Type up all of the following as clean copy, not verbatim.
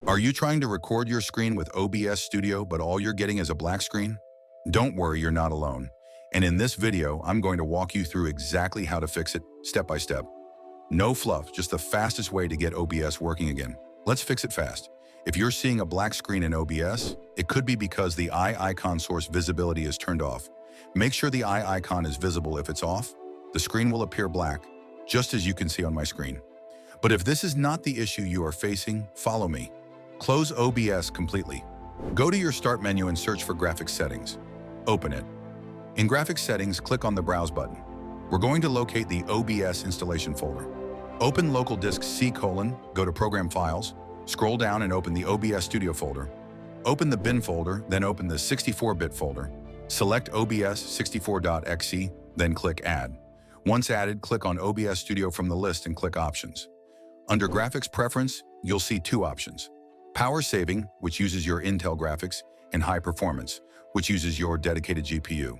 Are you trying to record your screen with OBS Studio, but all you're getting is a black screen? Don't worry, you're not alone. And in this video, I'm going to walk you through exactly how to fix it, step by step. No fluff, just the fastest way to get OBS working again. Let's fix it fast. If you're seeing a black screen in OBS, it could be because the eye icon source visibility is turned off. Make sure the eye icon is visible. If it's off, the screen will appear black, just as you can see on my screen. But if this is not the issue you are facing, follow me. Close OBS completely. Go to your Start menu and search for Graphics Settings. Open it. In Graphics Settings, click on the Browse button. We're going to locate the OBS installation folder. Open Local Disk C:, go to Program Files, scroll down and open the OBS Studio folder. Open the bin folder, then open the 64-bit folder. Select OBS 64.exe, then click Add. Once added, click on OBS Studio from the list and click Options. Under Graphics Preference, you'll see two options: Power Saving, which uses your Intel graphics, and High Performance, which uses your dedicated GPU.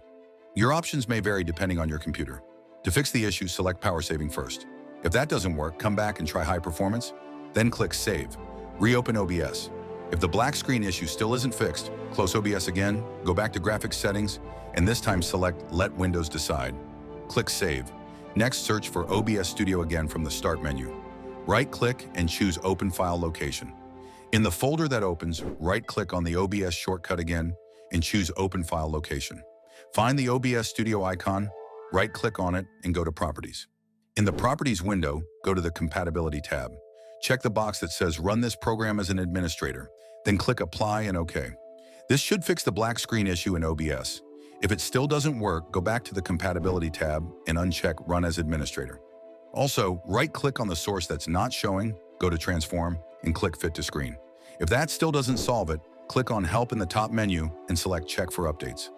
Your options may vary depending on your computer. To fix the issue, select Power Saving first. If that doesn't work, come back and try High Performance, then click Save. Reopen OBS. If the black screen issue still isn't fixed, close OBS again, go back to Graphics Settings, and this time select Let Windows Decide. Click Save. Next, search for OBS Studio again from the Start menu. Right-click and choose Open File Location. In the folder that opens, right-click on the OBS shortcut again and choose Open File Location. Find the OBS Studio icon, right-click on it, and go to Properties. In the Properties window, go to the Compatibility tab. Check the box that says Run this program as an administrator, then click Apply and OK. This should fix the black screen issue in OBS. If it still doesn't work, go back to the Compatibility tab and uncheck Run as Administrator. Also, right-click on the source that's not showing, go to Transform, and click Fit to Screen. If that still doesn't solve it, click on Help in the top menu and select Check for Updates.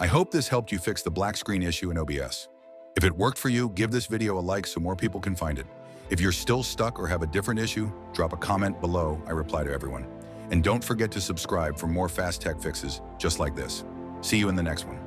I hope this helped you fix the black screen issue in OBS. If it worked for you, give this video a like so more people can find it. If you're still stuck or have a different issue, drop a comment below. I reply to everyone. And don't forget to subscribe for more fast tech fixes just like this. See you in the next one.